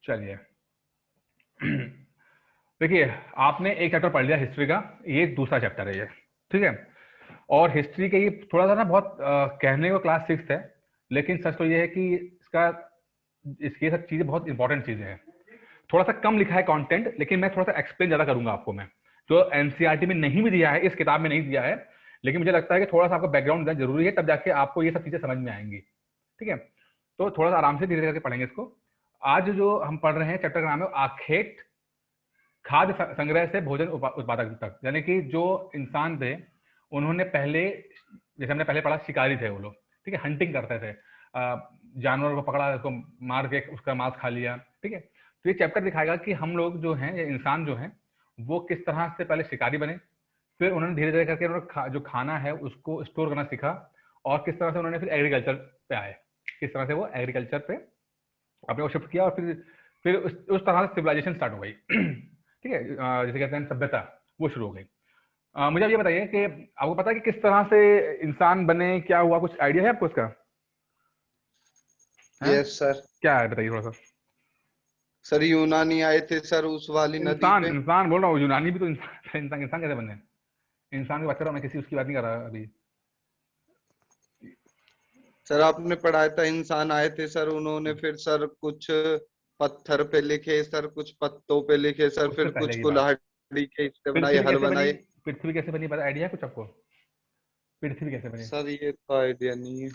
चलिए देखिए, आपने एक चैप्टर पढ़ लिया हिस्ट्री का, ये दूसरा चैप्टर है ये, ठीक है। और हिस्ट्री के ये थोड़ा सा ना बहुत कहने को क्लास 6 है, लेकिन सच तो ये है कि इसकी सब चीजें बहुत इंपॉर्टेंट चीजें हैं। थोड़ा सा कम लिखा है कंटेंट, लेकिन मैं थोड़ा सा एक्सप्लेन ज्यादा करूंगा आपको मैं, जो एनसीईआरटी में नहीं भी दिया है, इस किताब में नहीं दिया है, लेकिन मुझे लगता है कि थोड़ा सा आपका बैकग्राउंड देना जरूरी है, तब जाके आपको ये सब चीजें समझ में आएंगी, ठीक है। तो थोड़ा सा आराम से धीरे धीरे करके पढ़ेंगे इसको। आज जो हम पढ़ रहे हैं चैप्टर का नाम है आखेट खाद्य संग्रह से भोजन उत्पादक तक, यानी कि जो इंसान थे उन्होंने पहले, जैसे हमने पहले पढ़ा, शिकारी थे वो लोग, ठीक है, हंटिंग करते थे, जानवर को पकड़ा, उसको मार के उसका मांस खा लिया, ठीक है। तो ये चैप्टर दिखाएगा कि हम लोग जो हैं, ये इंसान जो हैं, वो किस तरह से पहले शिकारी बने, फिर उन्होंने धीरे धीरे करके जो खाना है उसको स्टोर करना सीखा, और किस तरह से उन्होंने फिर एग्रीकल्चर पे आए, किस तरह से वो एग्रीकल्चर पे अपने को शिफ्ट किया, और फिर उस तरह से सिविलाइजेशन स्टार्ट हो गई ठीक है, जिसे कहते हैं सभ्यता, वो शुरू हो गई। मुझे अब ये बताइए कि आपको पता है कि किस तरह से इंसान बने, क्या हुआ, कुछ आइडिया है आपको इसका? Yes sir. क्या है बताइए थोड़ा सा। सर यूनानी आए थे सर उस वाली नदी इंसान पे। इंसान बोल रहा हूँ, यूनानी भी तो इंसान इंसान इंसान कैसे बने? इंसान की बात कर रहा हूँ मैं, किसी उसकी बात नहीं कर रहा अभी। सर आपने पढ़ाया था इंसान आए थे सर, उन्होंने फिर सर कुछ पत्थर पे लिखे सर, कुछ पत्तों पे लिखे सर, उससे फिर पहले कुछ की बात, कुल्हाड़ी के इससे बनाए, पृथ्वी हल कैसे बनी? बनाए। पृथ्वी कैसे बनी पता आइडिया है कुछ आपको? पृथ्वी कैसे बनी? सर ये तो आइडिया नहीं है।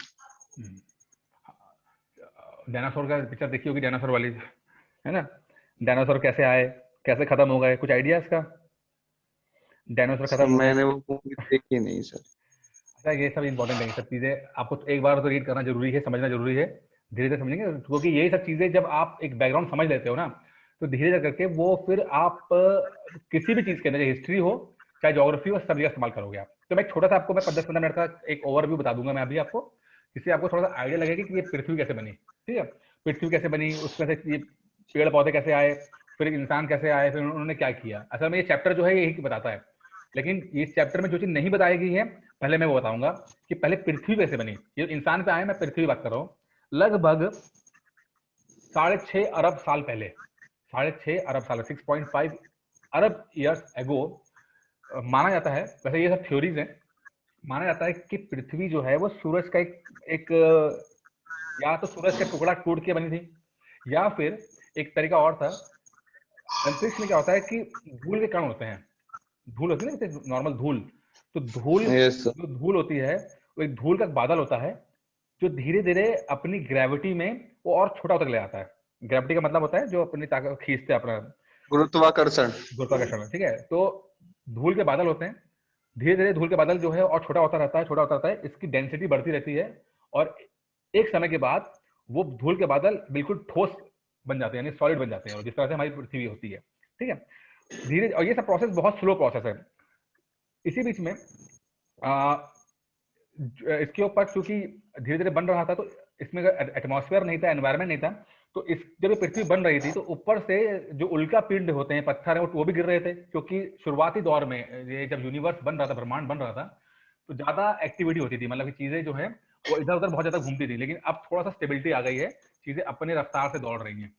डायनासोर का पिक्चर देखी होगी, डायनासोर वाली, है ना? डायनासोर कैसे आए, कैसे खत्म हो गए, कुछ आइडिया इसका? डायनासोर सर खत्म हो गए। मैंने वो मूवी देखी नहीं सर। अच्छा, ये सब इंपॉर्टेंट है, ये सब चीजें आपको तो एक बार तो रीड करना जरूरी है, समझना जरूरी है, धीरे धीरे समझेंगे, क्योंकि ये सब चीजें जब आप एक बैकग्राउंड समझ लेते हो ना, तो धीरे धीरे करके वो फिर आप किसी भी चीज के अंदर, हिस्ट्री हो चाहे ज्योग्राफी हो, सब जगह इस्तेमाल करोगे आप। तो मैं छोटा सा आपको, मैं 10-15 मिनट का एक ओवरव्यू बता दूंगा मैं अभी आपको, जिससे आपको थोड़ा सा आइडिया लगेगा कि ये पृथ्वी कैसे बनी, ठीक है। पृथ्वी कैसे बनी, उसमें से ये पेड़ पौधे कैसे आए, फिर इंसान कैसे आए, फिर उन्होंने क्या किया। असल में ये चैप्टर जो है यही बताता है, लेकिन इस चैप्टर में जो चीज नहीं बताई गई है, पहले मैं वो बताऊंगा कि पहले पृथ्वी कैसे बनी। ये इंसान पे आए, मैं पृथ्वी की बात कर रहा हूँ। लगभग 6.5 अरब साल पहले, 6.5 अरब साल, 6.5 अरब ईयर्स एगो, माना जाता है, वैसे ये सब थ्योरीज हैं, माना जाता है कि पृथ्वी जो है वो सूरज का एक या तो सूरज का टुकड़ा टूट के बनी थी, या फिर एक तरीका और था। अंतरिक्ष में क्या होता है कि धूल के कण होते हैं, धूल होती है ना, जैसे नॉर्मल धूल, तो धूल, यस सर। जो धूल होती है वो एक धूल का बादल होता है, जो धीरे धीरे अपनी ग्रेविटी में वो और छोटा होता ले आता है। ग्रेविटी का मतलब होता है जो अपनी ताकत खींचते हैं अपना, गुरुत्वाकर्षण। गुरुत्वाकर्षण, ठीक है। तो धूल के बादल होते हैं, धीरे धीरे धूल के बादल जो है और छोटा होता रहता है, छोटा होता रहता है, इसकी डेंसिटी बढ़ती रहती है, और एक समय के बाद वो धूल के बादल बिल्कुल ठोस बन जाते हैं, यानी सॉलिड बन जाते हैं, और जिस तरह से हमारी पृथ्वी होती है, ठीक है। धीरे, और ये सब प्रोसेस बहुत स्लो प्रोसेस है। इसी बीच में इसके ऊपर चूंकि धीरे धीरे बन रहा था, तो इसमें एटमॉस्फेयर नहीं था, एनवायरमेंट नहीं था, तो इस जब ये पृथ्वी बन रही थी, तो ऊपर से जो उल्का पिंड होते हैं, पत्थर है, वो भी गिर रहे थे, क्योंकि शुरुआती दौर में ये जब यूनिवर्स बन रहा था, ब्रह्मांड बन रहा था, तो ज्यादा एक्टिविटी होती थी, मतलब कि चीजें जो है वो इधर उधर बहुत ज्यादा घूमती थी, लेकिन अब थोड़ा सा स्टेबिलिटी आ गई है, चीजें अपने रफ्तार से दौड़ रही हैं।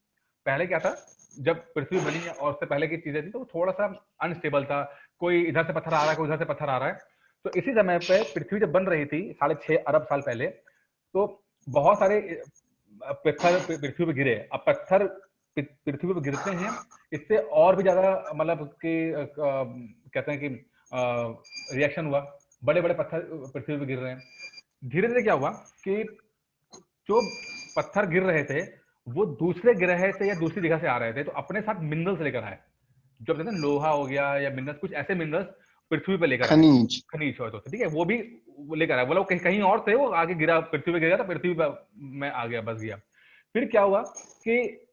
पहले क्या था, जब पृथ्वी बनी है और उससे पहले की चीजें थी, तो थोड़ा सा अनस्टेबल था, कोई इधर से पत्थर आ रहा है, कोई उधर से पत्थर आ रहा है। तो इसी समय पे पृथ्वी जब बन रही थी 6.5 अरब साल पहले, तो बहुत सारे पत्थर पृथ्वी पे गिरे। अब पत्थर पृथ्वी पे गिरते हैं, इससे और भी ज्यादा, मतलब कि कहते हैं कि रिएक्शन हुआ, बड़े बड़े पत्थर पृथ्वी पे गिर रहे हैं। धीरे धीरे क्या हुआ कि जो पत्थर गिर रहे थे वो दूसरे ग्रह से या दूसरी जगह से आ रहे थे, तो अपने साथ मिनरल्स लेकर आए, जो कहते हैं लोहा हो गया या मिनरल्स, कुछ ऐसे मिनरल्स पृथ्वी पे लेकर आए, खनिज। खनिज हो तो, ठीक है, वो भी वो लेकर आए, वो लोग कहीं कहीं और थे, वो आगे गिरा, पृथ्वी पे गिरा, तो पृथ्वी में आ गया, बस गया। फिर क्या हुआ कि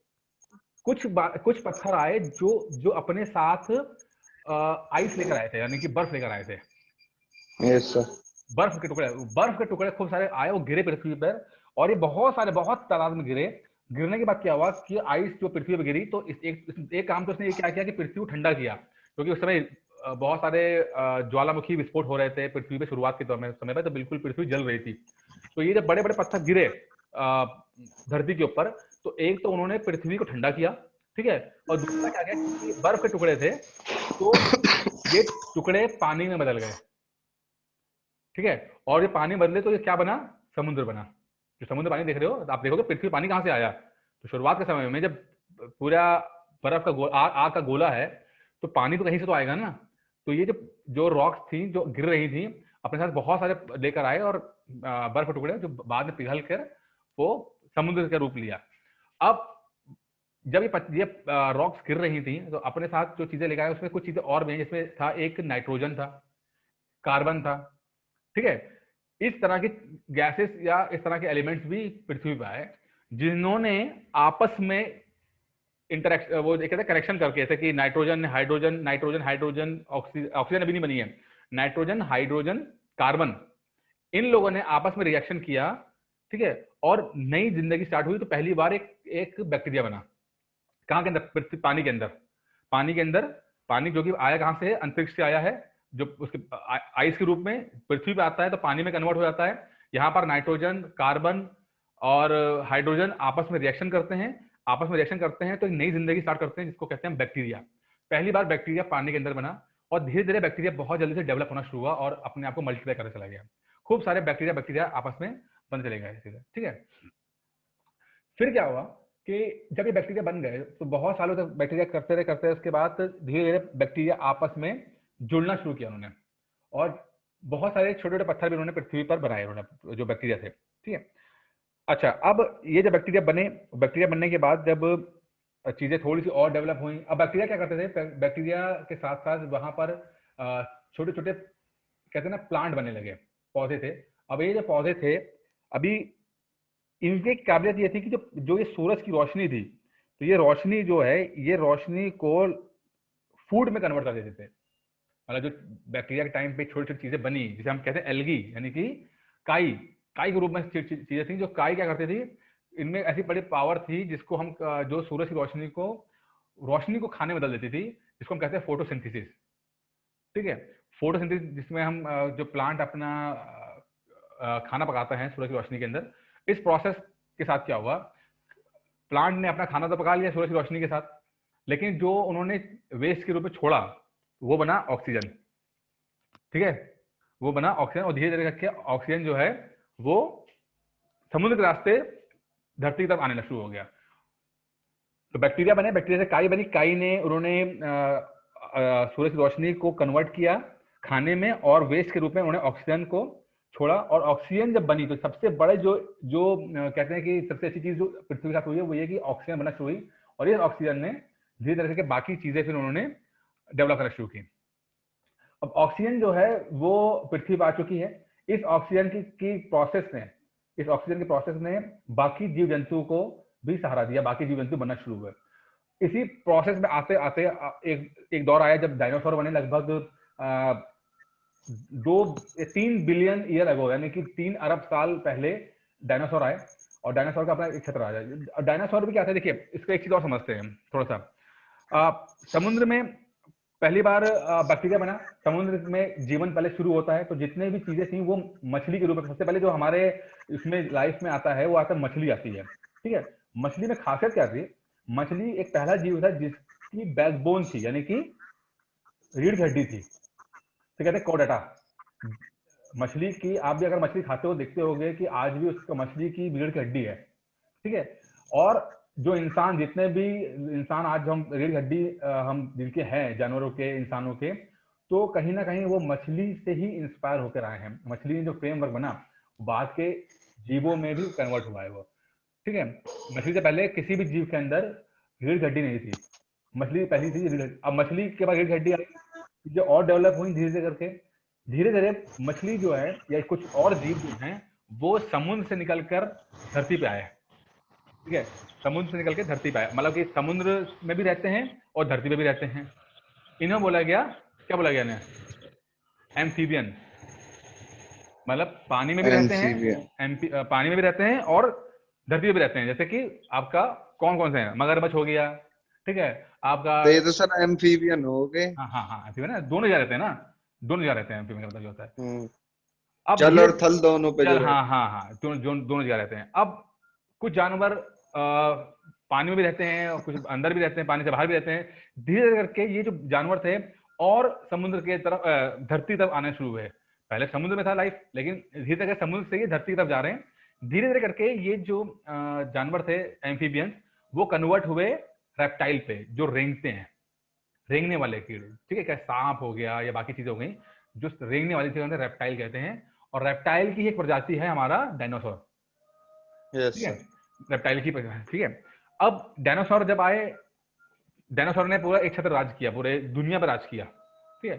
कुछ पत्थर आए जो जो अपने साथ आइस लेकर आए थे, यानी कि बर्फ लेकर आए थे, ठीक है। Yes sir. बर्फ के टुकड़े खूब सारे आए, वो गिरे पृथ्वी पर, और ये बहुत सारे, बहुत तादाद में गिरे। गिरने के बाद क्या हुआ कि आइस जो पृथ्वी पर गिरी, तो एक काम तो इसने ये क्या किया कि पृथ्वी को ठंडा किया, क्योंकि उस समय बहुत सारे ज्वालामुखी विस्फोट हो रहे थे पृथ्वी पे, शुरुआत के समय पे, तो बिल्कुल पृथ्वी जल रही थी। तो ये जब बड़े बड़े पत्थर गिरे, धरती के ऊपर, तो एक तो उन्होंने पृथ्वी को ठंडा किया, ठीक है, और दूसरा क्या किया कि बर्फ के टुकड़े थे तो ये टुकड़े पानी में बदल गए, ठीक है, और ये पानी बदले तो ये क्या बना, समुद्र बना। जो समुद्र पानी देख रहे हो, आप देखोगे पृथ्वी पानी कहाँ से आया, तो शुरुआत के समय में जब पूरा बर्फ का आग का गोला है तो पानी तो कहीं से तो आएगा ना, तो ये जो रॉक्स थी जो गिर रही थी अपने साथ बहुत सारे लेकर आए और बर्फ के टुकड़े जो बाद में पिघल कर वो समुद्र का रूप लिया। अब जब ये रॉक्स गिर रही थी तो अपने साथ जो चीजें लेकर आए उसमें कुछ चीजें और भी हैं, जिसमें था एक नाइट्रोजन था, कार्बन था, ठीक है, इस तरह की गैसेस या इस तरह के एलिमेंट्स भी पृथ्वी पर आए जिन्होंने आपस में इंटरेक्शन, वो कहते हैं कनेक्शन करके, जैसे कि nitrogen hydrogen, nitrogen hydrogen, oxygen अभी नहीं बनी है, नाइट्रोजन हाइड्रोजन कार्बन, इन लोगों ने आपस में रिएक्शन किया, ठीक है, और नई जिंदगी स्टार्ट हुई। तो पहली बार एक बैक्टीरिया बना, कहाँ के अंदर, पानी के अंदर, पानी के अंदर, पानी जो कि आया कहाँ से, अंतरिक्ष से आया है, जो उसके आइस के रूप में पृथ्वी पे आता है तो पानी में कन्वर्ट हो जाता है। यहाँ पर नाइट्रोजन कार्बन और हाइड्रोजन आपस में रिएक्शन करते हैं, आपस में रिएक्शन करते हैं तो एक नई जिंदगी स्टार्ट करते हैं जिसको कहते हैं बैक्टीरिया। पहली बार बैक्टीरिया पानी के अंदर बना और धीरे धीरे बैक्टीरिया बहुत जल्दी से डेवलप होना शुरू हुआ और अपने आप को मल्टीप्लाई करने चला गया। खूब सारे बैक्टीरिया आपस में बन चले गए, ठीक है। फिर क्या हुआ कि जब ये बैक्टीरिया बन गए तो बहुत सालों तक बैक्टीरिया करते रहे, उसके बाद धीरे धीरे बैक्टीरिया आपस में जुड़ना शुरू किया उन्होंने, और बहुत सारे छोटे छोटे पत्थर भी उन्होंने पृथ्वी पर बनाए, उन्होंने जो बैक्टीरिया थे, ठीक है। अच्छा, अब ये जब बैक्टीरिया बने, बैक्टीरिया बनने के बाद जब चीजें थोड़ी सी और डेवलप हुई, अब बैक्टीरिया क्या करते थे, बैक्टीरिया के साथ साथ वहां पर छोटे छोटे कहते हैं ना प्लांट बनने लगे, पौधे थे। अब ये जो पौधे थे अभी इनकी काबिलियत ये थी कि जो ये सूरज की रोशनी थी, तो ये रोशनी जो है ये रोशनी को फूड में कन्वर्ट कर देते थे। मतलब जो बैक्टीरिया के टाइम पे छोटी छोटी चीजें बनी जिसे हम कहते हैं एल्गी, यानी कि काई के रूप में चीजें थी, जो काई क्या करती थी, इनमें ऐसी बड़ी पावर थी जिसको हम जो सूरज की रोशनी को खाने में बदल देती थी, जिसको हम कहते हैं फोटोसिंथेसिस, ठीक है। फोटोसिंथेसिस जिसमें हम जो प्लांट अपना खाना पकाता है सूरज की रोशनी के अंदर, इस प्रोसेस के साथ क्या हुआ, प्लांट ने अपना खाना तो पका लिया सूरज की रोशनी के साथ, लेकिन जो उन्होंने वेस्ट के रूप में छोड़ा वो बना ऑक्सीजन, ठीक है, वो बना ऑक्सीजन, और धीरे धीरे करके ऑक्सीजन जो है वो समुद्र के रास्ते धरती की तरफ आने शुरू हो गया। तो बैक्टीरिया बने, बैक्टीरिया से काई बनी, काई ने उन्होंने सूरज की रोशनी को कन्वर्ट किया खाने में और वेस्ट के रूप में उन्होंने ऑक्सीजन को छोड़ा, और ऑक्सीजन जब बनी तो सबसे बड़े जो कहते हैं कि सबसे अच्छी चीज जो पृथ्वी के साथ हुई है वो ये कि ऑक्सीजन बनना शुरू हुई, और ये ऑक्सीजन ने धीरे धीरे करके बाकी चीजें फिर उन्होंने डेवलप करना शुरू की। अब ऑक्सीजन जो है वो पृथ्वी पर आ चुकी है, इस ऑक्सीजन की प्रोसेस ने बाकी जीव जंतु को भी सहारा दिया, बाकी जीव जंतु बनना शुरू हुए। इसी प्रोसेस में आते आते एक दौर आया जब डायनासोर बने, लगभग 3 बिलियन ईयर अगो, यानी कि 3 अरब साल पहले डायनासोर आए, और डायनासोर का अपना एक क्षेत्र आ जाए। डायनासोर भी क्या था, देखिए इसको एक चीज और समझते हैं थोड़ा सा। समुद्र में पहली बार बैक्टीरिया बना, समुद्र में जीवन पहले शुरू होता है, तो जितने भी चीजें थी वो मछली के रूप में, सबसे पहले जो हमारे इसमें लाइफ में आता है वो आता है मछली आती है, ठीक है। मछली में खासियत क्या थी, मछली एक पहला जीव था जिसकी बैकबोन थी, यानी कि रीढ़ की हड्डी थी, तो कहते हैं कोडाटा। मछली की, आप भी अगर मछली खाते हो देखते होगे कि आज भी उसका मछली की रीढ़ की हड्डी है, ठीक है। और जो इंसान, जितने भी इंसान आज हम रीढ़ की हड्डी हम जिनके हैं, जानवरों के, इंसानों के, तो कहीं ना कहीं वो मछली से ही इंस्पायर होकर आए हैं। मछली ने जो फ्रेमवर्क बना बाद के जीवों में भी कन्वर्ट हुआ है वो, ठीक है। मछली से पहले किसी भी जीव के अंदर रीढ़ की हड्डी नहीं थी, मछली पहली थी। अब मछली के बाद रीढ़ की हड्डी आई, जो और डेवलप हुई धीरे धीरे करके, धीरे धीरे मछली जो है या कुछ और जीव जो हैं वो समुद्र से निकलकर धरती पे आए, ठीक है, समुद्र से निकल के धरती पे आए, मतलब कि समुद्र में भी रहते हैं और धरती पे भी रहते हैं। इन्हें बोला गया, क्या बोला गया इन्हें, एम्फीबियन, मतलब पानी में भी रहते हैं, पानी में भी रहते हैं और धरती पे भी रहते हैं। जैसे कि आपका कौन कौन से हैं, मगरमच्छ हो गया, ठीक है, आपका तो ये तो सर एम्फीबियन हो गए। हाँ एम्फीबियन ना, दोनों जा रहते हैं ना, दोनों जा रहते हैं, एम्फीबियन का मतलब ये होता है। अब जल और थल दोनों पे जो हाँ दोनों जा रहते हैं। अब कुछ जानवर पानी में भी रहते हैं और कुछ अंदर भी रहते हैं, पानी से बाहर भी रहते हैं। धीरे धीरे करके ये जो जानवर थे और समुद्र के तरफ, धरती तरफ आने शुरू हुए। पहले समुद्र में था लाइफ, लेकिन धीरे धीरे समुद्र से ये धरती की तरफ जा रहे हैं। धीरे धीरे करके ये जो जानवर थे एम्फीबियंस, वो कन्वर्ट हुए रेप्टाइल पे, जो रेंगते हैं, रेंगने वाले कीड़े। ठीक है, क्या सांप हो गया या बाकी चीजें हो गई, जो रेंगने वाली चीजें रेप्टाइल कहते हैं। और रेप्टाइल की एक प्रजाति है हमारा डायनासोर। यस ठीक है, सर। रेप्टाइल की प्रजाति। ठीक है, अब डायनासोर जब आए, डायनासोर ने पूरा एक छत्र राज किया, पूरे दुनिया पर राज किया। ठीक है,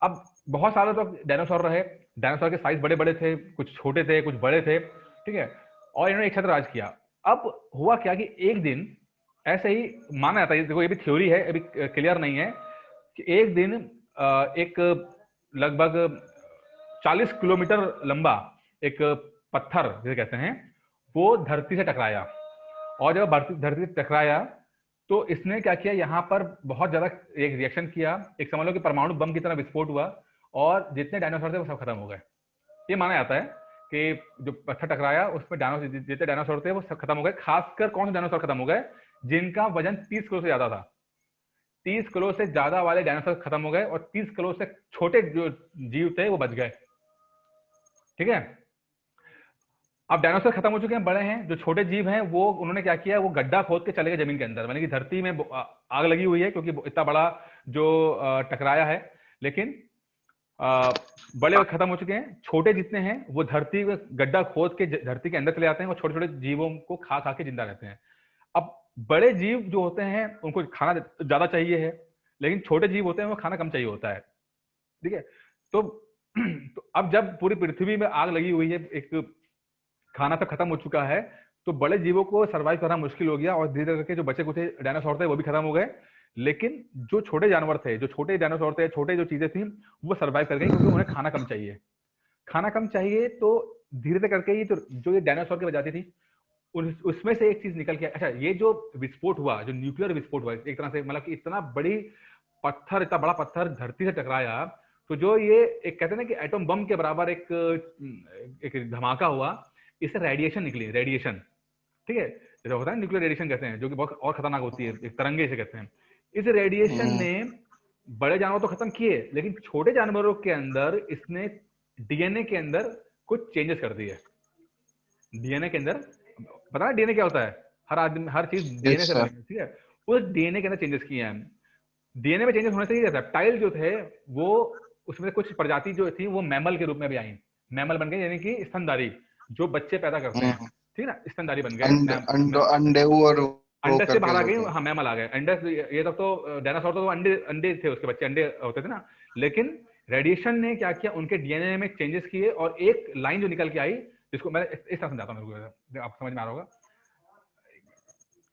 अब बहुत सालों तक डायनासोर रहे। डायनासोर के साइज बड़े बड़े थे, कुछ छोटे थे, कुछ बड़े थे। ठीक है, और इन्होंने एक छत्र राज किया। अब हुआ क्या कि एक दिन ऐसे ही माना जाता है, देखो ये भी थ्योरी है, अभी क्लियर नहीं है, कि एक दिन एक लगभग 40 किलोमीटर लंबा एक पत्थर जिसे कहते हैं, वो धरती से टकराया। और जब धरती से टकराया तो इसने क्या किया, यहाँ पर बहुत ज्यादा एक रिएक्शन किया, एक समझ लो कि परमाणु बम की तरह विस्फोट हुआ, और जितने डायनासोर थे वो सब खत्म हो गए। ये माना जाता है कि जो पत्थर टकराया उसमें जितने डायनासोर थे वो सब खत्म हो गए। खासकर कौन से डायनासोर खत्म हो गए, जिनका वजन 30 किलो से ज्यादा था। 30 किलो से ज्यादा वाले डायनासोर खत्म हो गए, और 30 किलो से छोटे जो जीव थे वो बच गए। ठीक है, अब डायनासोर खत्म हो चुके हैं, बड़े हैं। जो छोटे जीव हैं वो उन्होंने क्या किया, वो गड्ढा खोद के चले गए जमीन के अंदर, मतलब कि धरती में आग लगी हुई है क्योंकि इतना बड़ा जो टकराया है। लेकिन बड़े खत्म हो चुके हैं, छोटे जितने हैं वो धरती में गड्ढा खोद के धरती के अंदर चले जाते हैं, और छोटे छोटे जीवों को खा खा के जिंदा रहते हैं। अब बड़े जीव जो होते हैं उनको खाना ज्यादा चाहिए है, लेकिन छोटे जीव होते हैं वो खाना कम चाहिए होता है। ठीक है, तो अब जब पूरी पृथ्वी में आग लगी हुई है, एक खाना सब खत्म हो चुका है, तो बड़े जीवों को सर्वाइव करना मुश्किल हो गया, और धीरे धीरे करके जो बचे कुछ डायनासोर थे वो भी खत्म हो गए। लेकिन जो छोटे जानवर थे, जो छोटे डायनासोर थे, छोटे जो चीजें थी, वो सर्वाइव कर गई, क्योंकि उन्हें खाना कम चाहिए। खाना कम चाहिए तो धीरे धीरे करके ये जो ये डायनासोर की प्रजाति थी, उसमें से एक चीज निकल के, अच्छा ये जो विस्फोट हुआ, जो न्यूक्लियर विस्फोट हुआ एक तरह से, मतलब कि इतना बड़ा पत्थर धरती से टकराया, तो जो ये एक कहते हैं ना कि एटम बम के बराबर एक धमाका हुआ, इससे रेडिएशन निकली, रेडिएशन। ठीक है, जैसे होता है न्यूक्लियर रेडिएशन कहते हैं, जो कि बहुत और खतरनाक होती है, एक तरंगे से कहते हैं। इस रेडिएशन ने बड़े जानवर तो खत्म किए, लेकिन छोटे जानवरों के अंदर इसने डीएनए के अंदर कुछ चेंजेस कर दिए। डीएनए के अंदर, पता है डीएनए क्या होता है, हर आदमी हर चीज डीएनए से बनी है। ठीक है, उस डीएनए के अंदर चेंजेस किए हैं। डीएनए में चेंजेस होने से रेप्टाइल जो थे वो, उसमें कुछ प्रजाति जो थी वो मैमल के रूप में भी आई, मैमल बन गए, यानी कि स्तनधारी, जो बच्चे पैदा करते हैं। ठीक है ना, स्तनधारी बन गए, अंडे और अंडे से बाहर आ गए, हाँ मैमल आ गए। अंडे ये तक तो डायनासोर तो अंडे अंडे थे, उसके बच्चे अंडे होते थे ना। लेकिन रेडिएशन ने क्या किया, उनके डीएनए में चेंजेस किए, और एक लाइन जो निकल के आई, जिसको मैं इस तरह समझाता हूँ, आपको समझ में आ रहा होगा।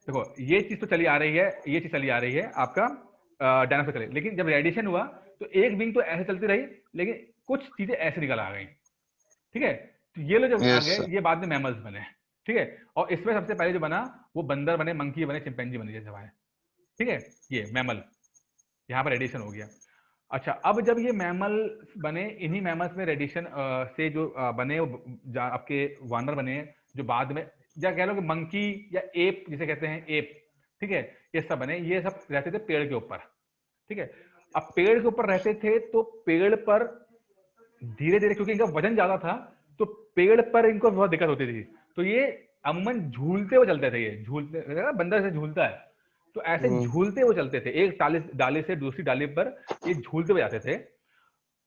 देखो ये चीज तो चली आ रही है, ये चीज चली आ रही है आपका डायनासोर चले, लेकिन जब रेडिएशन हुआ तो एक विंग तो ऐसे चलती रही, लेकिन कुछ चीजें ऐसे निकल आ गई। ठीक है, तो ये लोग जब आ गए, ये बाद में मैमल्स बने। ठीक है, और इसमें सबसे पहले जो बना वो बंदर बने, मंकी बने, चिंपैंजी बने, जैसे है। ठीक है, ये मैमल, यहाँ पर रेडिएशन हो गया। अच्छा, अब जब ये मैमल बने, इन्हीं मैमल्स में रेडिएशन से जो बने आपके वानर बने, जो बाद में या कह लो कि मंकी या एप जिसे कहते हैं, एप। ठीक है, ये सब बने, ये सब रहते थे पेड़ के ऊपर। ठीक है, अब पेड़ के ऊपर रहते थे तो पेड़ पर धीरे धीरे, क्योंकि इनका वजन ज्यादा था, तो पेड़ पर इनको बहुत दिक्कत होती थी, तो ये अमूमन झूलते हुए चलते थे। ये झूलते, बंदर से झूलता है तो ऐसे झूलते हुए चलते थे, एक डाली से दूसरी डाली पर ये झूलते हुए जाते थे।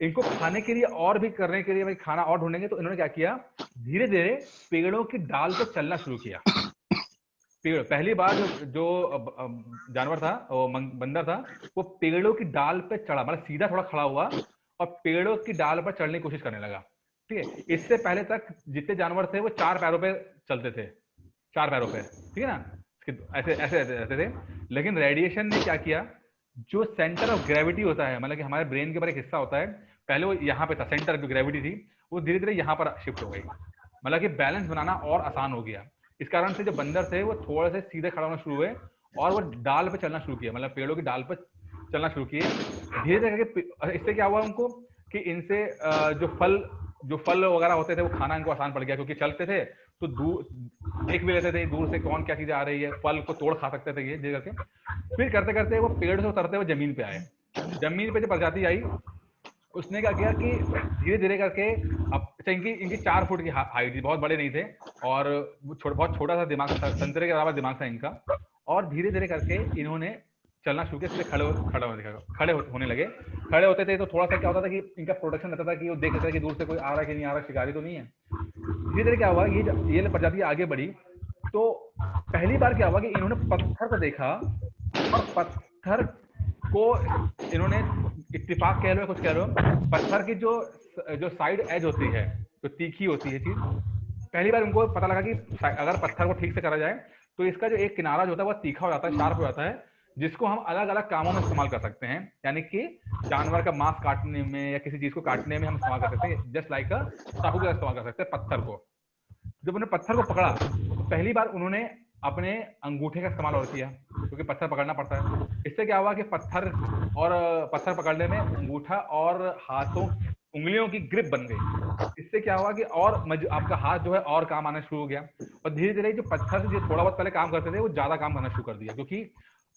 इनको खाने के लिए और भी करने के लिए, भाई खाना और ढूंढेंगे, तो इन्होंने क्या किया, धीरे धीरे पेड़ों की डाल पर चलना शुरू किया। पेड़, पहली बार जो जानवर था, वो बंदर था, वो पेड़ों की डाल पे चढ़ा, मतलब सीधा थोड़ा खड़ा हुआ और पेड़ों की डाल पर चढ़ने की कोशिश करने लगा। ठीक है, इससे पहले तक जितने जानवर थे वो 4 पैरों पे चलते थे, 4 पैरों पे। ठीक है ना, ऐसे ऐसे रहते थे। लेकिन रेडिएशन ने क्या किया, जो सेंटर ऑफ ग्रेविटी होता है, मतलब कि हमारे ब्रेन के ऊपर एक हिस्सा होता है, पहले वो यहाँ पे था, सेंटर ऑफ ग्रेविटी थी, वो धीरे धीरे यहाँ पर शिफ्ट हो गई, मतलब कि बैलेंस बनाना और आसान हो गया। इस कारण से जो बंदर थे वो थोड़े से सीधे खड़ा होना शुरू हुए, और वो डाल पे चलना शुरू किया, मतलब पेड़ों की डाल पर चलना शुरू किए धीरे धीरे करके। इससे क्या हुआ उनको कि इनसे जो फल वगैरह होते थे वो खाना इनको आसान पड़ गया, क्योंकि चलते थे तो दूर देख भी लेते थे दूर से कौन क्या चीज आ रही है, फल को तोड़ खा सकते थे ये करके। फिर करते करते वो पेड़ से उतरते हुए जमीन पे आए। जमीन पे जो प्रजाति आई, उसने क्या किया कि धीरे धीरे करके, अब अच्छा इनकी इनकी 4 फुट की हाइट थी, बहुत बड़े नहीं थे, और बहुत छोटा सा दिमाग था, संतरे के बराबर दिमाग था इनका। और धीरे धीरे करके इन्होंने चलना शुरू किया, सीधे खड़े होने लगे। खड़े होते थे तो थोड़ा सा क्या होता था कि इनका प्रोटेक्शन रहता था कि वो देख लेता था कि दूर से कोई आ रहा है कि नहीं आ रहा, शिकारी तो नहीं है। धीरे धीरे क्या हुआ, ये प्रजाति आगे बढ़ी, तो पहली बार क्या हुआ कि इन्होंने पत्थर को देखा, और पत्थर को इन्होंने, इत्तेफाक कह लो कुछ कह लो, पत्थर की जो साइड एज होती है, जो तीखी होती है चीज, पहली बार उनको पता लगा कि अगर पत्थर को ठीक से करा जाए तो इसका जो एक किनारा जो होता है वो तीखा हो जाता है, शार्प हो जाता है, जिसको हम अलग अलग कामों में इस्तेमाल कर सकते हैं। यानी कि जानवर का मांस काटने में या किसी चीज को काटने में हम इस्तेमाल कर सकते हैं, जस्ट लाइक चाकू का इस्तेमाल कर सकते हैं पत्थर को। जब उन्होंने पत्थर को पकड़ा तो पहली बार उन्होंने अपने अंगूठे का इस्तेमाल और किया, क्योंकि पत्थर पकड़ना पड़ता है। इससे क्या हुआ कि पत्थर पकड़ने में अंगूठा और हाथों उंगलियों की ग्रिप बन गई। इससे क्या हुआ कि और आपका हाथ जो है और काम आना शुरू हो गया, और धीरे धीरे जो पत्थर से जो थोड़ा बहुत पहले काम करते थे वो ज्यादा काम करना शुरू कर दिया, क्योंकि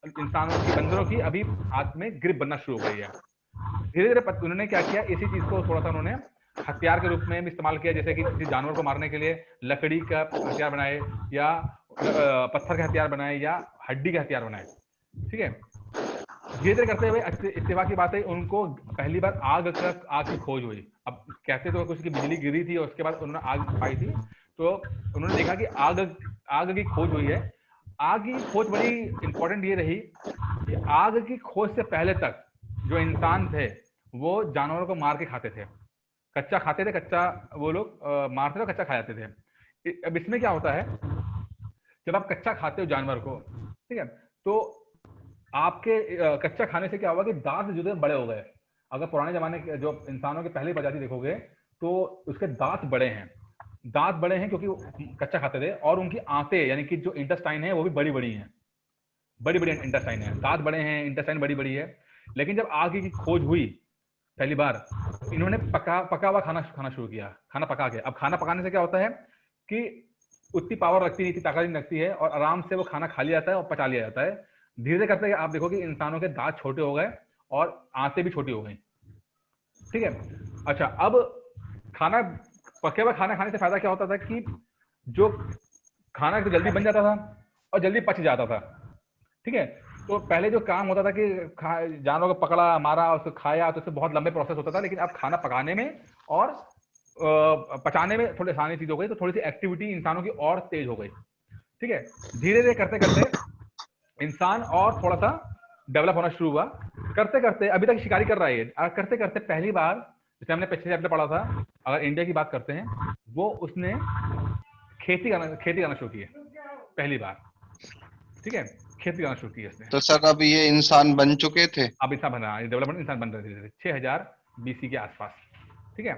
इंसानों की, बंदरों की अभी हाथ में ग्रिप बनना शुरू हो गई है। धीरे धीरे उन्होंने क्या किया, इसी चीज को थोड़ा सा उन्होंने हथियार के रूप में भी इस्तेमाल किया, जैसे कि किसी जानवर को मारने के लिए लकड़ी का हथियार बनाए, या पत्थर का हथियार बनाए, या हड्डी का हथियार बनाए। ठीक है, धीरे धीरे करते हुए इत्तेफाक की बात है, उनको पहली बार आग की खोज हुई। अब कहते तो कुछ की बिजली गिरी थी और उसके बाद उन्होंने आग पाई थी, तो उन्होंने देखा कि आग की खोज हुई है। आग की खोज बड़ी इंपॉर्टेंट ये रही कि आग की खोज से पहले तक जो इंसान थे वो जानवरों को मार के खाते थे, कच्चा खाते थे, कच्चा वो लोग मारते थे, कच्चा खा जाते थे। अब इसमें क्या होता है, जब आप कच्चा खाते हो जानवर को, ठीक है, तो आपके कच्चा खाने से क्या होगा कि दांत जो है बड़े हो गए। अगर पुराने जमाने के जो इंसानों की पहली प्रजाति देखोगे तो उसके दांत बड़े हैं, दांत बड़े हैं क्योंकि वो कच्चा खाते थे, और उनकी आंतें यानी कि जो इंटेस्टाइन है वो भी बड़ी बड़ी हैं, बड़ी बड़ी इंटेस्टाइन है, दांत बड़े हैं, इंटेस्टाइन बड़ी बड़ी है। लेकिन जब आग की खोज हुई पहली बार, इन्होंने पका हुआ खाना शुरू किया, खाना पका के। अब खाना पकाने से क्या होता है कि उतनी पावर रखती नहीं थी, ताकत नहीं रखती है, और आराम से वो खाना खा लिया जाता है और पचा लिया जाता है। धीरे धीरे करते आप देखो कि इंसानों के दांत छोटे हो गए और आंतें भी छोटी हो गई। ठीक है, अच्छा, अब खाना पके हुआ खाना खाने से फायदा क्या होता था कि जो खाना तो जल्दी बन जाता था और जल्दी पच जाता था। ठीक है, तो पहले जो काम होता था कि जानवर को पकड़ा, मारा, उसको खाया, तो उससे बहुत लंबे प्रोसेस होता था। लेकिन अब खाना पकाने में और पचाने में थोड़ी आसानी चीज हो गई, तो थोड़ी सी एक्टिविटी इंसानों की और तेज हो गई। ठीक है, धीरे धीरे करते करते इंसान और थोड़ा सा डेवलप होना शुरू हुआ। करते करते अभी तक शिकारी कर रहा है, करते करते पहली बार, जैसे हमने पिछले चैप्टर पढ़ा था, अगर इंडिया की बात करते हैं, वो उसने खेती करना शुरू किया पहली बार। ठीक है, खेती करना शुरू की इसने। तो सर अब ये इंसान बन चुके थे? अब इंसान बन रहा है, डेवलपमेंट इंसान बन रहे थे 6000 BC के आसपास। ठीक है,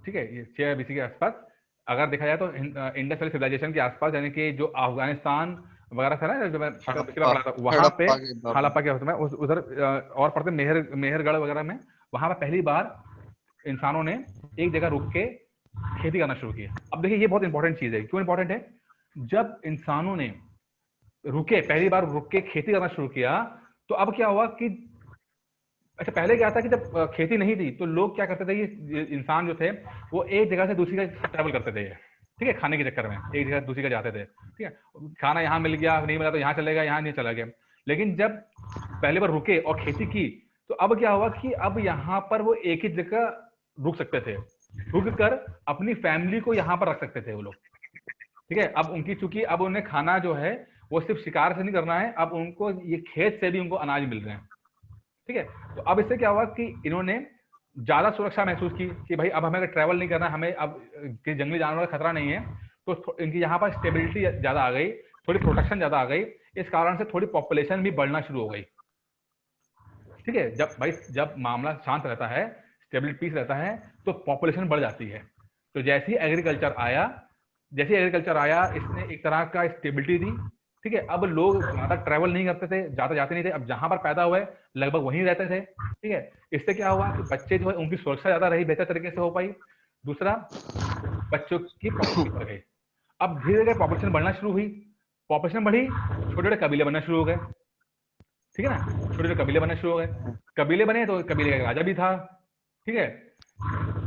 ठीक है, ये 6000 BC के आसपास अगर देखा जाए तो इंडस वैली सिविलाइजेशन के आसपास, यानी कि जो अफगानिस्तान वगैरह था ना, जो मैं पढ़ा था, वहां पे हड़प्पा के समय उधर और पढ़ते मेहरगढ़ वगैरह में, वहां पर पहली बार इंसानों ने एक जगह रुक के खेती करना शुरू किया। अब देखिए ये बहुत इंपॉर्टेंट चीज है। क्यों इंपॉर्टेंट है? जब इंसानों ने पहली बार रुक के खेती करना शुरू किया, तो अब क्या हुआ कि, अच्छा पहले क्या था कि जब खेती नहीं थी तो लोग क्या करते थे, ये इंसान जो थे वो एक जगह से दूसरी जगह ट्रैवल करते थे। ठीक है, खाने के चक्कर में एक जगह दूसरी जगह जाते थे। ठीक है, खाना यहाँ मिल गया, नहीं मिला तो यहाँ चलेगा, यहाँ नहीं चला गया। लेकिन जब पहली बार रुके और खेती की, तो अब क्या हुआ कि अब यहाँ पर वो एक ही जगह रुक सकते थे, रुक कर अपनी फैमिली को यहाँ पर रख सकते थे वो लोग। ठीक है, अब उनकी चूंकि अब उन्हें खाना जो है वो सिर्फ शिकार से नहीं करना है, अब उनको ये खेत से भी उनको अनाज मिल रहे हैं। ठीक है, तो अब इससे क्या हुआ कि इन्होंने ज्यादा सुरक्षा महसूस की कि भाई अब हमें अगर ट्रैवल नहीं करना, हमें अब कि जंगली जानवर का खतरा नहीं है, तो इनकी यहाँ पर स्टेबिलिटी ज्यादा आ गई, थोड़ी प्रोटेक्शन ज्यादा आ गई। इस कारण से थोड़ी पॉपुलेशन भी बढ़ना शुरू हो गई। ठीक है, जब मामला शांत रहता है, स्टेबिलिटी पीस रहता है, तो पॉपुलेशन बढ़ जाती है। तो जैसे ही एग्रीकल्चर आया, इसने एक तरह का स्टेबिलिटी दी। ठीक है, अब लोग ज्यादा ट्रैवल नहीं करते थे, ज्यादा जाते नहीं थे, अब जहां पर पैदा हुए लगभग वहीं रहते थे। ठीक है, इससे क्या हुआ कि बच्चे जो है उनकी सुरक्षा ज्यादा रही, बेहतर तरीके से हो पाई। दूसरा, बच्चों की पॉपुलेशन बढ़ गई। अब धीरे धीरे पॉपुलेशन बढ़ना शुरू हुई, पॉपुलेशन बढ़ी, छोटे छोटे कबीले बनना शुरू हो गए, ठीक है ना, छोटे छोटे कबीले बनना शुरू हो गए। कबीले बने तो कबीले का राजा भी था, ठीक है।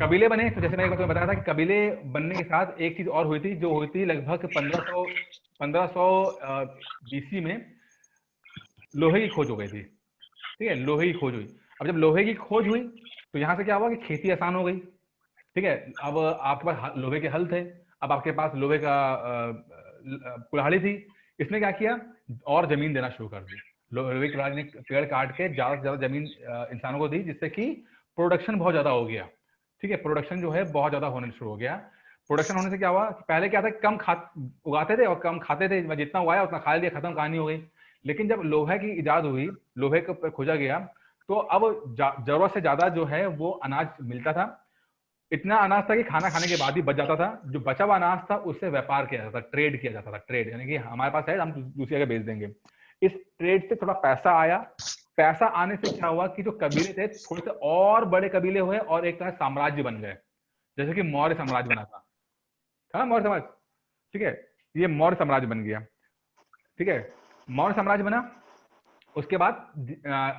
कबीले बने तो जैसे मैंने तुम्हें बताया था कि कबीले बनने के साथ एक चीज और हुई थी, जो हुई थी लगभग 1500 बीसी में लोहे की खोज हो गई थी, ठीक है, लोहे की खोज हुई। अब जब लोहे की खोज हुई तो यहाँ से क्या हुआ कि खेती आसान हो गई, ठीक है। अब आपके पास लोहे के हल थे, अब आपके पास लोहे का कुल्हाड़ी थी। इसने क्या किया, और जमीन देना शुरू कर दी। लोहे की कुल्हाड़ी ने पेड़ काट के ज्यादा से ज्यादा जमीन इंसानों को दी, जिससे कि प्रोडक्शन बहुत ज्यादा हो गया, ठीक है। प्रोडक्शन जो है बहुत ज्यादा होने शुरू हो गया। प्रोडक्शन होने से क्या हुआ, पहले क्या था, कम उगाते थे और कम खाते थे, जितना उगाया उतना खा लिया, खत्म, कहानी हो गई। लेकिन जब लोहे की इजाद हुई, लोहे को खोजा गया, तो अब जरूरत से ज्यादा जो है वो अनाज मिलता था। इतना अनाज था कि खाना खाने के बाद ही बच जाता था। जो बचा हुआ अनाज था उससे व्यापार किया जाता था, ट्रेड किया जाता था। ट्रेड यानी कि हमारे पास है, हम दूसरी जगह बेच देंगे। इस ट्रेड से थोड़ा पैसा आया। पैसा आने से क्या हुआ कि जो कबीले थे थोड़े से और बड़े कबीले हुए और एक तरह साम्राज्य बन गए, जैसे कि मौर्य साम्राज्य बना था ना, मौर्य समाज, ठीक है। ये मौर्य साम्राज्य बन गया, ठीक है, मौर्य साम्राज्य बना। उसके बाद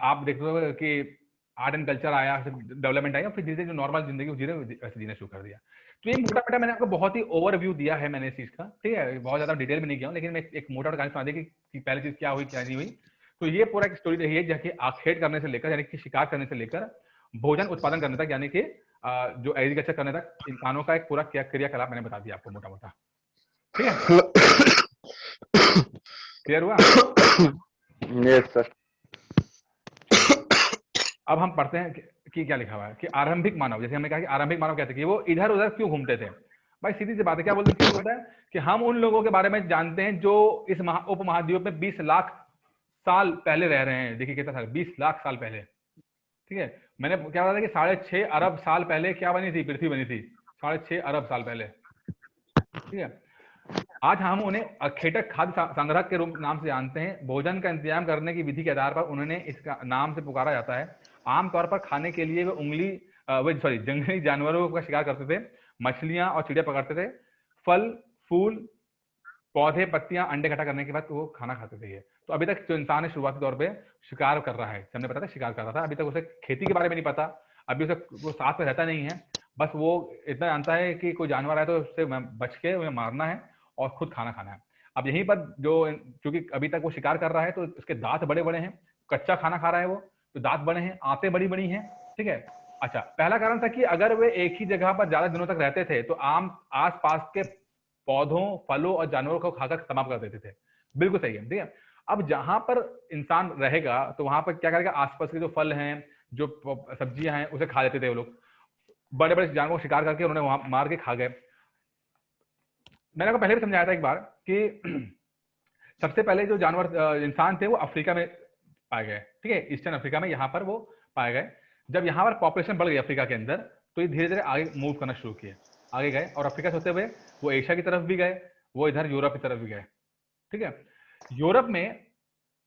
आप देखते हो कि आर्ट एंड कल्चर आया, डेवलपमेंट आया, फिर धीरे धीरे जो नॉर्मल जिंदगी वैसे जीना शुरू कर दिया। तो ये मोटा मोटा मैंने आपको बहुत ही ओवरव्यू दिया है मैंने इस चीज का, ठीक है, बहुत ज्यादा डिटेल में नहीं गया हूँ, लेकिन मैं एक मोटा मोटा कहानी सुना दी कि पहली चीज क्या हुई क्या नहीं हुई। तो ये पूरा एक स्टोरी रही है, जाके आखेट करने से लेकर, यानी कि शिकार करने से लेकर भोजन उत्पादन करने तक, यानी कि जो एग्रीकल्चर करने तक इंसानों का एक पूरा क्रियाकलाप मैंने बता दिया आपको मोटा मोटा, ठीक है। क्लियर हुआ? Yes sir. अब हम पढ़ते हैं कि क्या लिखा हुआ है कि आरंभिक मानव, जैसे हमने कहा कि आरंभिक मानव कहते हैं कि वो इधर उधर क्यों घूमते थे। भाई सीधी सी बात है, क्या बोलते हैं, होता है कि हम उन लोगों के बारे में जानते हैं जो इस उपमहाद्वीप में 20 लाख साल पहले रह रहे हैं। देखिए कितना साल, 20 लाख साल पहले, ठीक है। मैंने क्या बताया कि 6.5 अरब साल पहले क्या बनी थी, पृथ्वी बनी थी 6.5 अरब साल पहले, ठीक है। आज हम उन्हें अखेटक खाद्य संग्रह के रूप नाम से जानते हैं। भोजन का इंतजाम करने की विधि के आधार पर उन्हें इसका नाम से पुकारा जाता है। आमतौर पर खाने के लिए वे जंगली जानवरों का शिकार करते थे, मछलियां और चिड़िया पकड़ते थे, फल फूल पौधे पत्तियां अंडे इकट्ठा करने के बाद वो खाना खाते थे। ये तो अभी तक जो इंसान है शुरुआती तौर पे शिकार कर रहा है, हमने पता था शिकार कर रहा था, अभी तक उसे खेती के बारे में नहीं पता, अभी उसे वो साथ में रहता नहीं है। बस वो इतना जानता है कि कोई जानवर है तो उससे बच के उन्हें मारना है और खुद खाना खाना है। अब यहीं पर जो, क्योंकि अभी तक वो शिकार कर रहा है तो उसके दांत बड़े बड़े हैं, कच्चा खाना खा रहा है वो, तो दांत बड़े हैं, आंतें बड़ी बड़ी हैं, ठीक है। अच्छा, पहला कारण था कि अगर वे एक ही जगह पर ज्यादा दिनों तक रहते थे तो आम आस पास के पौधों फलों और जानवरों को खाकर समाप्त कर देते थे। बिल्कुल सही है, ठीक है। अब जहां पर इंसान रहेगा तो वहां पर क्या करेगा, आसपास के जो फल हैं, जो सब्जियां हैं, उसे खा लेते थे वो लोग। बड़े बड़े जानवरों को शिकार करके उन्होंने वहां मार के खा गए। मैंने आपको पहले भी समझाया था एक बार कि सबसे पहले जो जानवर इंसान थे वो अफ्रीका में पाए गए, ठीक है, ईस्टर्न अफ्रीका में, यहाँ पर वो पाए गए। जब यहाँ पर पॉपुलेशन बढ़ गई अफ्रीका के अंदर, तो ये धीरे धीरे आगे मूव करना शुरू किए, आगे गए, और अफ्रीका से होते हुए वो एशिया की तरफ भी गए, वो इधर यूरोप की तरफ भी गए, ठीक है। यूरोप में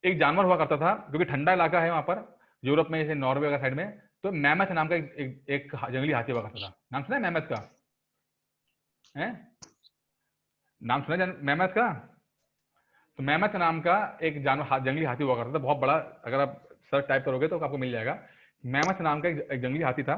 एक जानवर हुआ करता था, क्योंकि ठंडा इलाका है वहां पर यूरोप में, जैसे नॉर्वे का साइड में, तो मैमथ नाम का एक जंगली हाथी हुआ करता था। नाम सुना है मैमथ का? है नाम सुना मैमथ का? तो मैमथ नाम का एक जानवर जंगली हाथी हुआ करता था, बहुत बड़ा। अगर आप सर्च टाइप करोगे तो आपको मिल जाएगा। मैमथ नाम का एक जंगली हाथी था,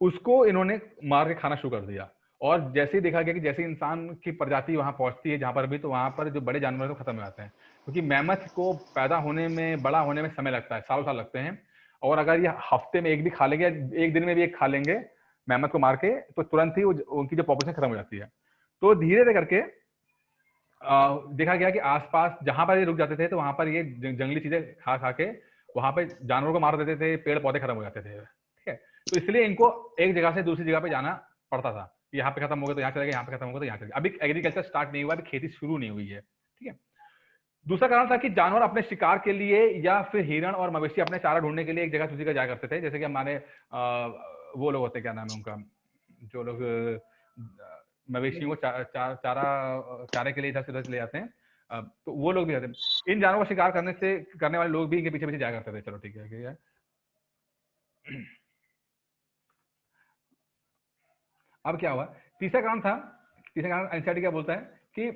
उसको इन्होंने मार के खाना शुरू कर दिया। और जैसे ही देखा गया कि जैसे इंसान की प्रजाति वहां पहुंचती है जहां पर भी, तो वहां पर जो बड़े जानवर तो खत्म हो जाते हैं, क्योंकि मैमथ को पैदा होने में, बड़ा होने में समय लगता है, सालों साल लगते हैं। और अगर ये हफ्ते में एक भी खा लेंगे, एक दिन में भी एक खा लेंगे मैमथ को मार के, तो तुरंत ही उनकी जो पॉपुलेशन खत्म हो जाती है। तो धीरे धीरे करके देखा गया कि आसपास जहां पर ये रुक जाते थे तो वहां पर ये जंगली चीजें खा खा के वहां पे जानवरों को मार देते थे, पेड़ पौधे खत्म हो जाते थे, ठीक है। तो इसलिए इनको एक जगह से दूसरी जगह पे जाना पड़ता था, यहाँ पे खत्म हो गया तो यहाँ चले गए, यहाँ पे खत्म हो गया तो यहाँ चले गए। अभी एग्रीकल्चर स्टार्ट नहीं हुआ, अभी खेती शुरू नहीं हुई है, ठीक है। दूसरा कारण था कि जानवर अपने शिकार के लिए या फिर हिरण और मवेशी अपने चारा ढूंढने के लिए एक जगह दूसरी जगह जाया करते थे। जैसे कि हमारे वो लोग होते, क्या नाम है उनका, जो लोग मवेशियों को चारे के लिए इधर से उधर ले जाते हैं, तो वो लोग भी रहते हैं। इन जानवरों का शिकार करने वाले लोग भी इनके पीछे पीछे जाया करते थे। चलो ठीक है। अब क्या हुआ, तीसरा कारण था तीसरा कारण एनसीईआरटी क्या बोलता है कि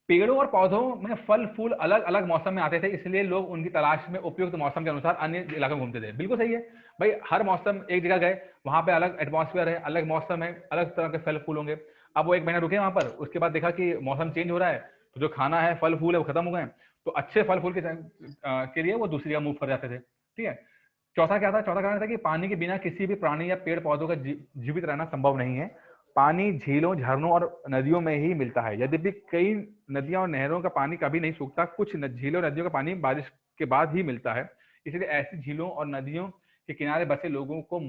पेड़ों और पौधों में फल फूल अलग अलग मौसम में आते थे, इसलिए लोग उनकी तलाश में उपयुक्त मौसम के अनुसार अन्य इलाकों में घूमते थे। बिल्कुल सही है भाई, हर मौसम एक जगह गए, वहां पे अलग एटमॉस्फेयर है, अलग मौसम है, अलग तरह के फल फूल होंगे। अब वो एक महीना रुके वहां पर, उसके बाद देखा कि मौसम चेंज हो रहा है, तो जो खाना है फल फूल है वो खत्म हो गए, तो अच्छे फल फूल के लिए वो दूसरी जगह मूव कर जाते थे। ठीक है। चौथा क्या था? चौथा कारण था कि पानी के बिना किसी भी प्राणी या पेड़ पौधों का जीवित रहना संभव नहीं है। पानी झीलों, झरनों और नदियों में ही मिलता है। यद्यपि कई नदियां और नहरों का पानी कभी नहीं सूखता, कुछ झीलों और नदियों का पानी बारिश के बाद ही मिलता है। इसलिए ऐसी झीलों और नदियों के किनारे बसे लोगों को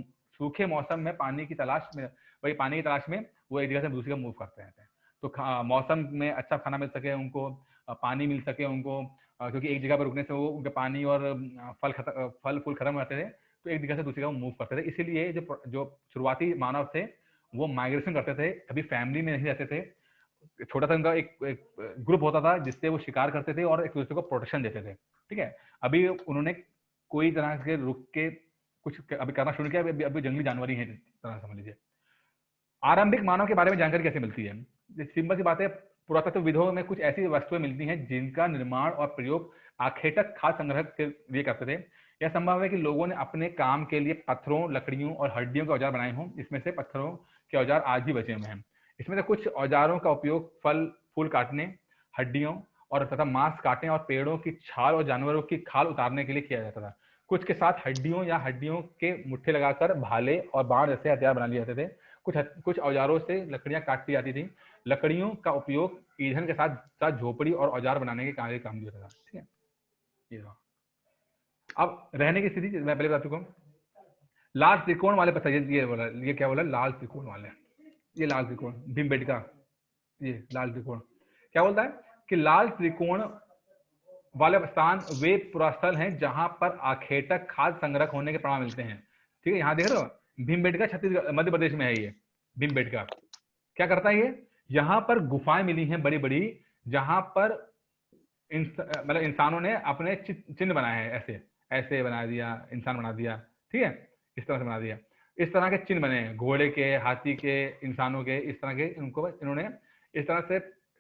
सूखे मौसम में पानी की तलाश में, वही पानी की तलाश में वो एक जगह से दूसरी जगह मूव करते रहते हैं। तो मौसम में अच्छा खाना मिल सके उनको, पानी मिल सके उनको, क्योंकि एक जगह पर रुकने से वो उनके पानी और फल फूल खत्म हो जाते थे, तो एक जगह से दूसरी जगह मूव करते थे। इसीलिए जो शुरुआती मानव थे वो माइग्रेशन करते थे, कभी फैमिली में नहीं रहते थे। छोटा सा उनका एक ग्रुप होता था जिससे वो शिकार करते थे और एक दूसरे को प्रोटेक्शन देते थे। ठीक है। अभी उन्होंने कोई तरह के रुक के कुछ अभी करना शुरू किया, अभी जंगली जानवर ही है तरह समझ लीजिए। आरंभिक मानव के बारे में जानकारी कैसे मिलती है? सिंपल सी बात है, पुरातत्वविदों में कुछ ऐसी वस्तुएं मिलती हैं जिनका निर्माण और प्रयोग आखेटक खाद्य संग्रह के लिए करते थे। यह संभव है कि लोगों ने अपने काम के लिए पत्थरों, लकड़ियों और हड्डियों के औजार बनाए हों। इसमें से पत्थरों के औजार आज भी बचे हुए हैं। इसमें से कुछ औजारों का उपयोग फल फूल काटने, हड्डियों और तथा मांस काटने और पेड़ों की छाल और जानवरों की खाल उतारने के लिए किया जाता था। कुछ के साथ हड्डियों या हड्डियों के मुट्ठे लगाकर भाले और बाण जैसे हथियार बना लिए जाते थे। कुछ औजारों से लकड़ियां काटी जाती थी। लकड़ियों का उपयोग ईंधन के साथ साथ झोपड़ी और औजार बनाने के कार्य काम किया था। ठीक है। ये अब रहने की स्थिति मैं पहले बता चुका हूँ। लाल त्रिकोण वाले पत्थर, ये क्या बोला? लाल त्रिकोण वाले, ये लाल त्रिकोण भीमबेटका, ये लाल त्रिकोण क्या बोलता है कि लाल त्रिकोण वाले स्थान वे पुरास्थल हैं जहां पर आखेटक खाद्य संग्रह होने के प्रमाण मिलते हैं। ठीक है। यहाँ देख रहे हो, भीमबेटका छत्तीसगढ़ मध्य प्रदेश में है। ये भीमबेटका क्या करता है? ये यहाँ पर गुफाएं मिली हैं बड़ी बड़ी, जहां पर मतलब इंसानों ने अपने चिन्ह बनाए हैं। ऐसे ऐसे बना दिया, इंसान बना दिया। ठीक है। इस तरह से बना दिया, इस तरह के चिन्ह बने हैं, घोड़े के, हाथी के, इंसानों के, इस तरह के इनको इन्होंने इस तरह से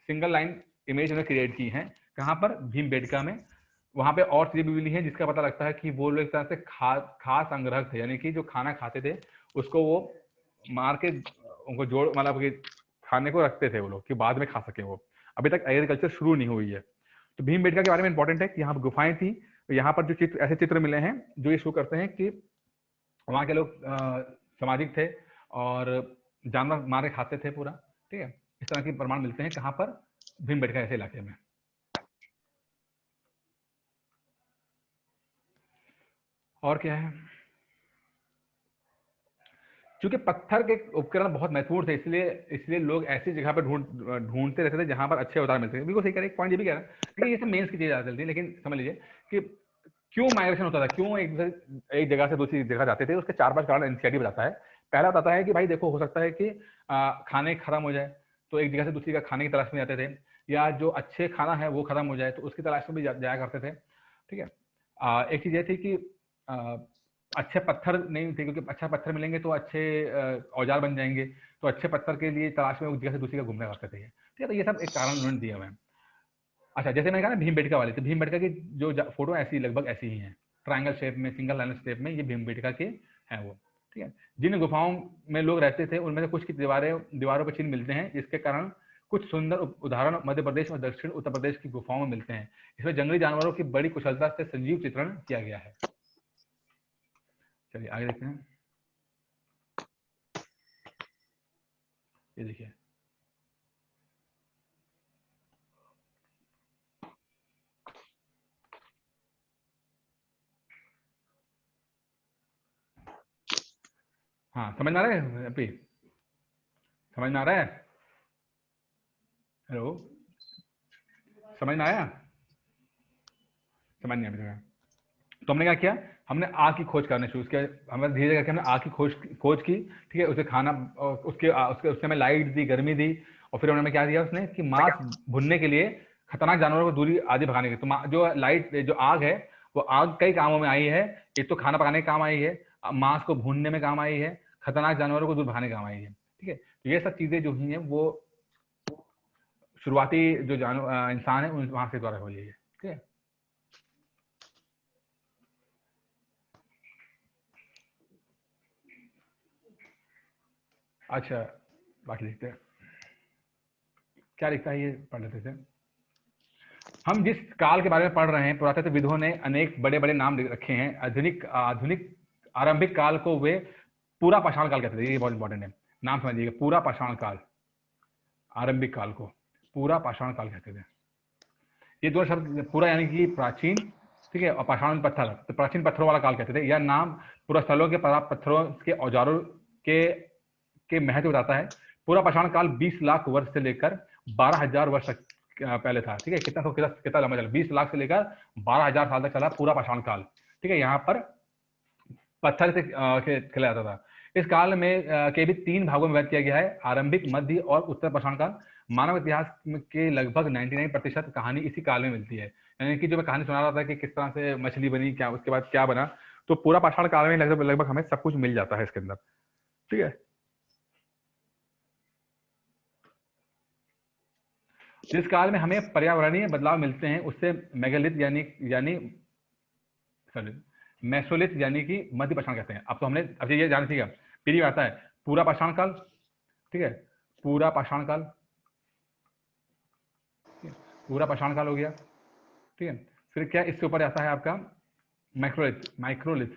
सिंगल लाइन इमेज उन्होंने क्रिएट की है। कहाँ पर? भीमबेटका में। वहां पे और चीजें भी मिली हैं जिसका पता लगता है कि वो लोग एक तरह से खा संग्रह थे, यानी कि जो खाना खाते थे उसको वो मार के उनको जोड़ मतलब खाने को रखते थे वो लोग कि बाद में खा सके वो। अभी तक एग्रीकल्चर शुरू नहीं हुई है। तो भीमबेटका के बारे में इंपॉर्टेंट है कि यहाँ पर गुफाएं थी, तो यहाँ पर जो चित्र, ऐसे चित्र मिले हैं जो ये शो करते हैं कि वहाँ के लोग सामाजिक थे और जानवर मारे खाते थे पूरा। ठीक है। इस तरह के प्रमाण मिलते हैं कहाँ पर? भीमबेटका ऐसे इलाके में। और क्या है? क्योंकि पत्थर के उपकरण बहुत महत्वपूर्ण थे, इसलिए लोग ऐसी जगह पर ढूंढते रहते थे जहां पर अच्छे औजार मिलते थे। बिल्कुल सही कह रहे हैं। एक पॉइंट ये भी कह रहा है कि ये सब मेंस की चीजें ज्यादा चलती है, लेकिन समझ लीजिए कि क्यों माइग्रेशन होता था, क्यों एक जगह से दूसरी जगह जाते थे, उसके 4-5 कारण एनसीईआरटी बताता है। पहला बताता है कि भाई देखो, हो सकता है कि खाने खत्म हो जाए तो एक जगह से दूसरी जगह खाने की तलाश में जाते थे, या जो अच्छे खाना है वो खत्म हो जाए तो उसकी तलाश में भी जाया करते थे। ठीक है। एक चीज ये थी कि अच्छे पत्थर नहीं थे, क्योंकि अच्छा पत्थर मिलेंगे तो अच्छे औजार बन जाएंगे, तो अच्छे पत्थर के लिए तलाश में एक जगह से दूसरी जगह घूमना करते थे। ठीक है। तो ये सब एक कारण उन्होंने दिया हुआ है। अच्छा, जैसे मैंने कहा ना भीमबेटका वाले, तो भीमबेटका की जो फोटो ऐसी लगभग ऐसी ही है, ट्रायंगल शेप में, सिंगल लाइन शेप में, ये भीमबेटका के हैं वो। ठीक है। जिन गुफाओं में लोग रहते थे उनमें से कुछ की दीवारों पर चिन्ह मिलते हैं, जिसके कारण कुछ सुंदर उदाहरण मध्य प्रदेश और दक्षिण उत्तर प्रदेश की गुफाओं में मिलते हैं। इसमें जंगली जानवरों की बड़ी कुशलता से सजीव चित्रण किया गया है। चलिए आगे देखते हैं। ये देखिए, हाँ समझ में आ रहा है अभी? समझ में आ रहा है? हेलो, समझ में आया? समझ नहीं आया। तो हमने क्या किया, हमने आग की खोज करना शुरू किया। हमने धीरे धीरे करके हमने आग की खोज की। ठीक है। उसे खाना, उसके हमें लाइट दी, गर्मी दी, और फिर उन्होंने क्या दिया उसने कि मांस भुनने के लिए, खतरनाक जानवरों को दूरी आदि भगाने के। तो जो लाइट, जो आग है, वो आग कई कामों में आई है। एक तो खाना पकाने के काम आई है, मांस को भूनने में काम आई है, खतरनाक जानवरों को दूर भगाने काम आई है। ठीक है। तो ये सब चीजें जो हुई हैं वो शुरुआती जो इंसान है वहां से द्वारा हुई है। ठीक है, अच्छा बाकी लिखते हैं, क्या लिखता है ये पढ़ लेते थे। हम जिस काल के बारे में पढ़ रहे हैं, पुरातत्वविदों ने अनेक बड़े बड़े नाम रखे हैं। आधुनिक आरंभिक काल को वे पूरा पाषाण काल कहते थे। ये बहुत इंपॉर्टेंट है, नाम समझिएगा, पूरा पाषाण काल। आरंभिक काल को पूरा पाषाण काल कहते थे। ये दो शब्द, पूरा यानी कि प्राचीन, ठीक है, और पाषाण पत्थर, तो प्राचीन पत्थरों वाला काल कहते थे। यह नाम पूरा स्थलों के पत्थरों के औजारों के महत्व बताता है। पूरा पाषाण काल 20 लाख वर्ष से लेकर 12,000 वर्ष तक पहले था। ठीक है, कितना लंबा चला, 20 लाख से लेकर 12,000 साल तक चला पूरा पाषाण काल। ठीक है, यहाँ पर पत्थर से खेला जाता था। इस काल में के भी 3 भागों में व्यक्त किया गया है, आरंभिक, मध्य और उत्तर पाषाण काल। मानव इतिहास के लगभग 99% कहानी इसी काल में मिलती है। यानी कि जो मैं कहानी सुना रहा था कि किस तरह से मछली बनी, क्या उसके बाद क्या बना, तो पूरा पाषाण काल में लगभग हमें सब कुछ मिल जाता है इसके अंदर। ठीक है, जिस काल में हमें पर्यावरणीय बदलाव मिलते हैं उसे मेगालिथ यानी मेसोलिथ यानी कि मध्य पाषाण कहते हैं। अब तो हमने अब ये जान सीखा, पीढ़ी आता है पूरा पाषाण काल। ठीक है, पूरा पाषाण काल, पूरा पाषाण काल हो गया। ठीक है, फिर क्या इससे ऊपर आता है आपका माइक्रोलिथ।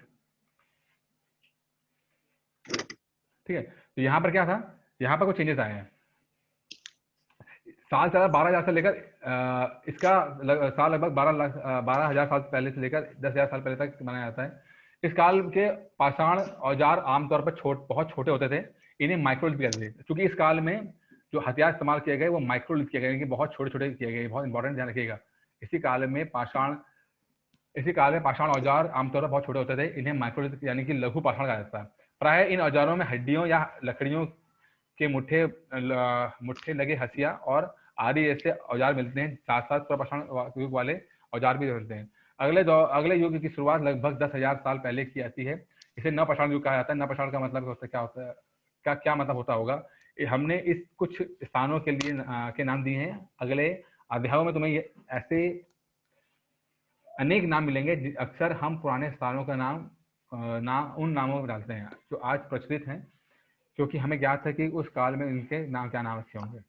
ठीक है, तो यहाँ पर क्या था, यहाँ पर कुछ चेंजेस आए हैं। साल चला 12,000 से लेकर साल लगभग 12,000 साल पहले से लेकर 10,000 साल पहले तक मनाया जाता है। इस काल के पाषाण औजार आमतौर पर बहुत छोटे होते थे, इन्हें माइक्रोलिथ कहते थे। क्योंकि इस काल में जो हथियार इस्तेमाल किए गए वो माइक्रोलिथ किए गए, बहुत छोटे छोटे किए गए। बहुत इंपॉर्टेंट ध्यान रखिएगा, इसी काल में पाषाण औजार आमतौर पर बहुत छोटे होते थे, इन्हें माइक्रोलिथ यानी कि लघु पाषाण कहा जाता है। प्राय इन औजारों में हड्डियों या लकड़ियों के मुट्ठे लगे हसिया और आदि जैसे औजार मिलते हैं। साथ साथ पाषाण युग वाले औजार भी मिलते हैं। अगले युग की शुरुआत लगभग 10,000 साल पहले की आती है। इसे नवपाषाण युग कहा जाता है। नवपाषाण का मतलब क्या होता है, क्या मतलब होता होगा, हमने इस कुछ स्थानों के लिए के नाम दिए हैं। अगले अध्यायों में तुम्हें ऐसे अनेक नाम मिलेंगे। अक्सर हम पुराने स्थानों का नाम उन नामों में डालते हैं जो आज प्रचलित हैं, क्योंकि हमें ज्ञात है कि उस काल में इनके नाम क्या नाम रखे होंगे।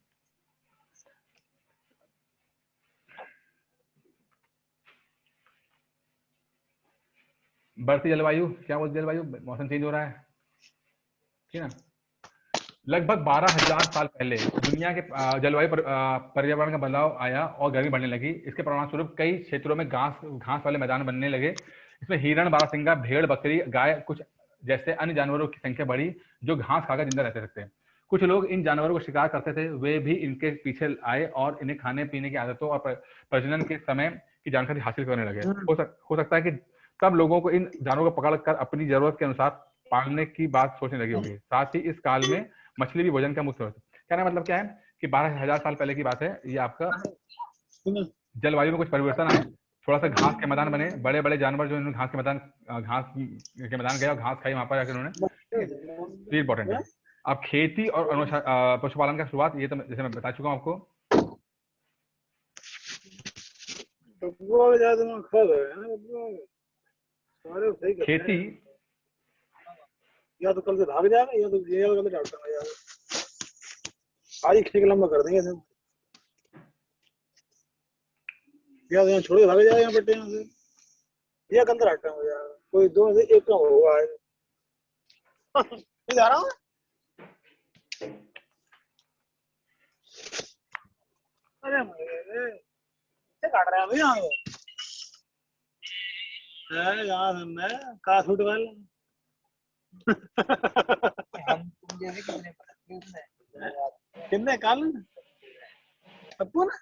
बढ़ती जलवायु, क्या बोलती जलवायु, मौसम चेंज हो रहा है, ठीक है ना। लगभग 12,000 साल पहले दुनिया के जलवायु पर्यावरण का बदलाव आया और गर्मी बढ़ने लगी। इसके परिणामस्वरूप कई क्षेत्रों में घास वाले मैदान बनने लगे। इसमें हिरण, बारहसिंगा, भेड़, बकरी, गाय कुछ जैसे अन्य जानवरों की संख्या बढ़ी जो घास खाकर जिंदा रहते थे। कुछ लोग इन जानवरों को शिकार करते थे, वे भी इनके पीछे आए और इन्हें खाने पीने की आदतों और प्रजनन के समय की जानकारी हासिल करने लगे। हो सकता है कि तब लोगों को इन जानवरों को पकड़कर अपनी जरूरत के अनुसार पालने की बात सोचने लगी होगी। साथ ही इस काल में मछली भी भोजन का मुख्य स्रोत है। कहने का मतलब क्या है कि 12,000 साल पहले की बात है। ये आपका जलवायु में कुछ परिवर्तन आए, थोड़ा सा घास के मैदान बने, बड़े बड़े जानवर जो इन्होंने घास के मैदान गए और घास खाई वहां पर जाकर उन्होंने। इंपॉर्टेंट है। अब खेती और पशुपालन का शुरुआत, ये तो जैसे मैं बता चुका हूँ आपको। खेती या तो कल से भाग जाएगा या तो कल से डॉक्टर में जाएगा। आज एक लंबा कर देंगे सब, या तो यहाँ छोड़ के भाग जाएगा यहाँ बेटे यहाँ से, या कल तो डॉक्टर में जाएगा। कोई दो में से एक का होगा। मैं जा रहा हूँ, अरे क्या काट रहा है अभी यहाँ मैं कहा सूट वाला कितने काल सबको ना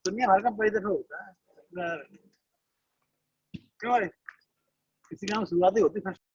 दुनिया भर का पैदा होता है। क्यों किसी काम शुरुआत ही होती है।